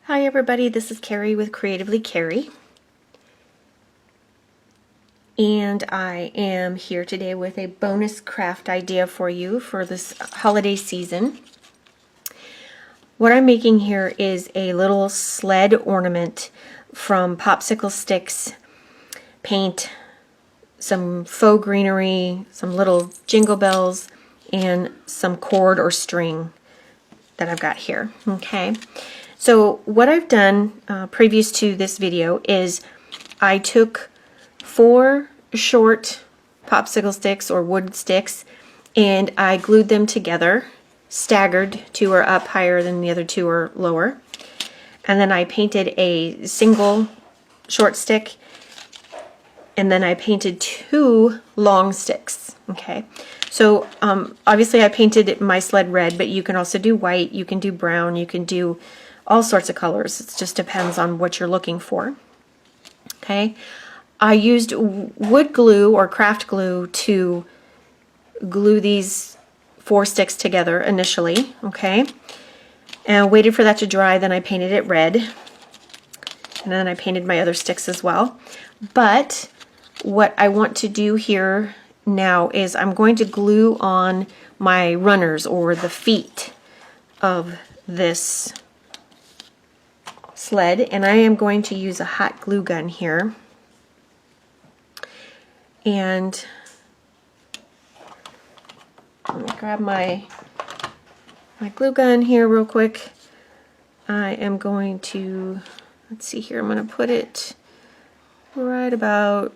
Hi everybody, this is Carrie with Creatively Carrie, and I am here today with a bonus craft idea for you for this holiday season. What I'm making here is a little sled ornament from popsicle sticks, paint, some faux greenery, some little jingle bells, and some cord or string that I've got here. Okay, so what I've done previous to this video is I took 4 short popsicle sticks or wood sticks and I glued them together, staggered. 2 are up higher than the other 2 are lower, and then I painted a single short stick, and then I painted 2 long sticks. Okay, so obviously I painted my sled red, but you can also do white, you can do brown, you can do all sorts of colors. It just depends on what you're looking for. Okay, I used wood glue or craft glue to glue these 4 sticks together initially. Okay, and waited for that to dry, then I painted it red, and then I painted my other sticks as well. But what I want to do here now is I'm going to glue on my runners, or the feet of this sled, and I am going to use a hot glue gun here. And let me grab my glue gun here real quick. I am going to, let's see here, I'm going to put it right about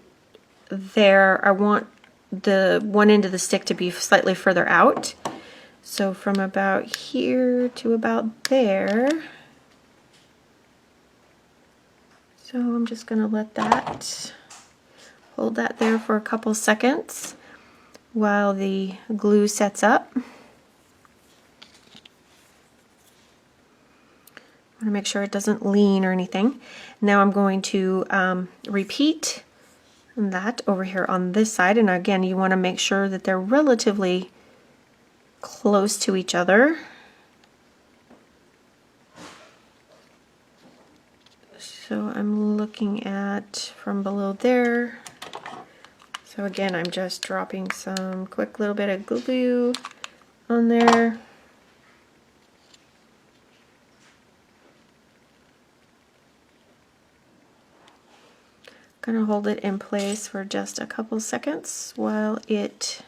there. I want the one end of the stick to be slightly further out. So from about here to about there. So I'm just going to let that, hold that there for a couple seconds while the glue sets up. I want to make sure it doesn't lean or anything. Now I'm going to repeat that over here on this side, and again you want to make sure that they're relatively close to each other. So I'm looking at from below there. So again, I'm just dropping some quick little bit of glue on there. Gonna hold it in place for just a couple seconds while the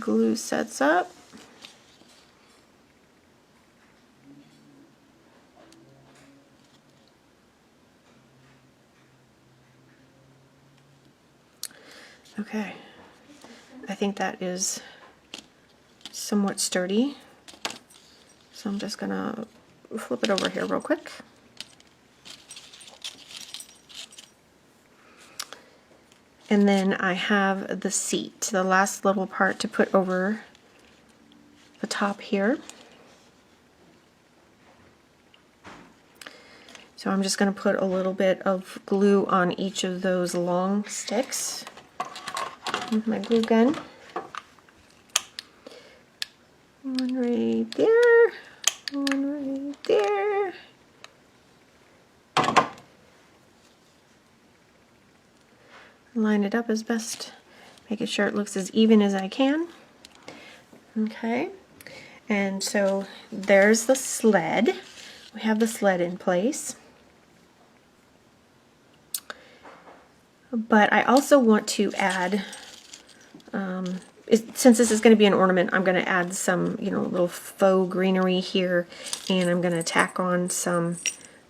glue sets up. Okay, I think that is somewhat sturdy, so I'm just gonna flip it over here real quick. And then I have the seat, the last little part to put over the top here. So I'm just going to put a little bit of glue on each of those long sticks with my glue gun. One right there, one right there. Line it up as best, making sure it looks as even as I can. Okay, and so there's the sled. We have the sled in place. But I also want to add, since this is going to be an ornament, I'm going to add some, little faux greenery here, and I'm going to tack on some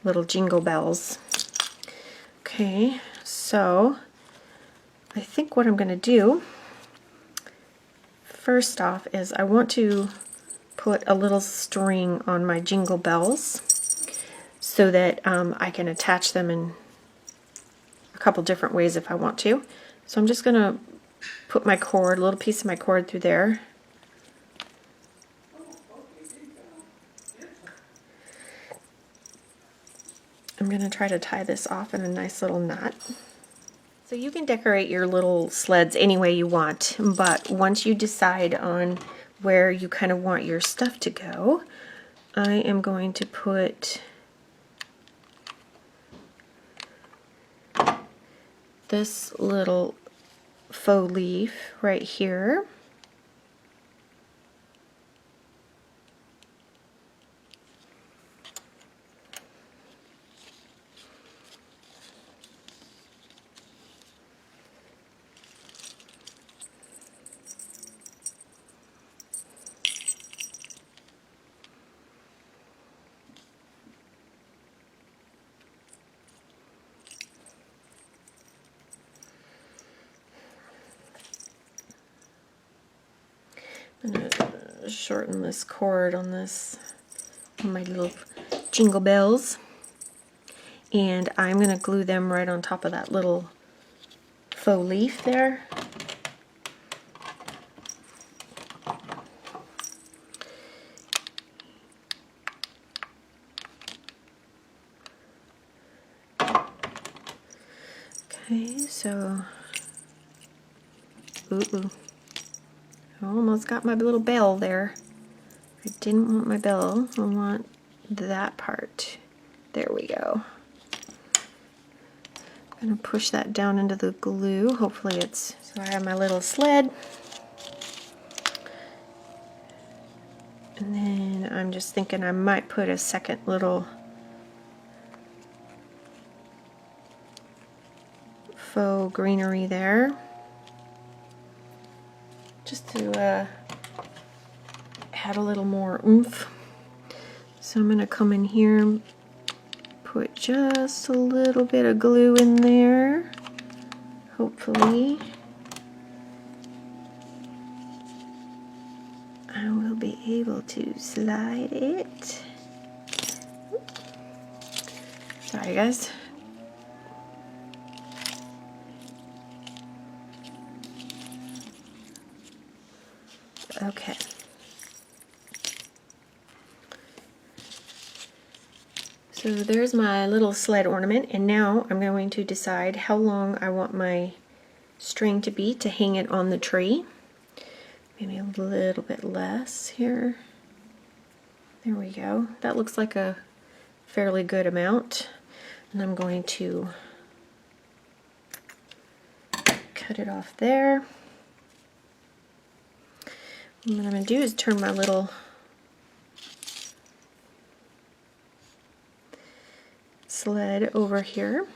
little jingle bells. Okay, so I think what I'm going to do first off is I want to put a little string on my jingle bells so that I can attach them in a couple different ways if I want to. So I'm just going to put my cord, a little piece of my cord through there. I'm going to try to tie this off in a nice little knot. So you can decorate your little sleds any way you want, but once you decide on where you kind of want your stuff to go, I am going to put this little faux leaf right here. I'm going to shorten this cord on this, on my little jingle bells, and I'm going to glue them right on top of that little faux leaf there. Okay, so, ooh. I almost got my little bell there. I didn't want my bell, I want that part. There we go. I'm going to push that down into the glue. Hopefully it's, so I have my little sled. And then I'm just thinking I might put a second little faux greenery there. Just to add a little more oomph. So I'm going to come in here and put just a little bit of glue in there, hopefully. I will be able to slide it. Sorry guys. Okay. So there's my little sled ornament, and now I'm going to decide how long I want my string to be to hang it on the tree. Maybe a little bit less here. There we go. That looks like a fairly good amount. And I'm going to cut it off there. And what I'm going to do is turn my little sled over here.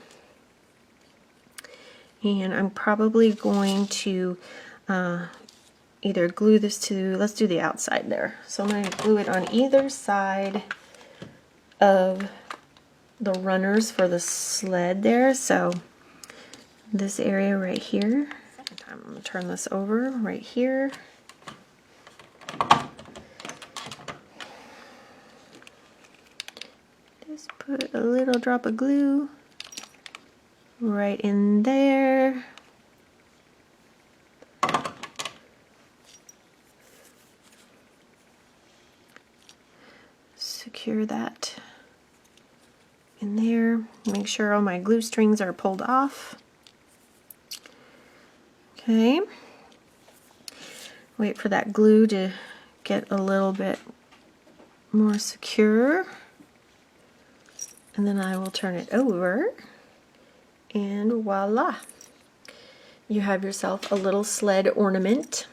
And I'm probably going to either glue this to, let's do the outside there. So I'm going to glue it on either side of the runners for the sled there. So this area right here, I'm going to turn this over right here. Just put a little drop of glue right in there. Secure that in there. Make sure all my glue strings are pulled off. Okay. Wait for that glue to get a little bit more secure. And then I will turn it over. And voila. You have yourself a little sled ornament.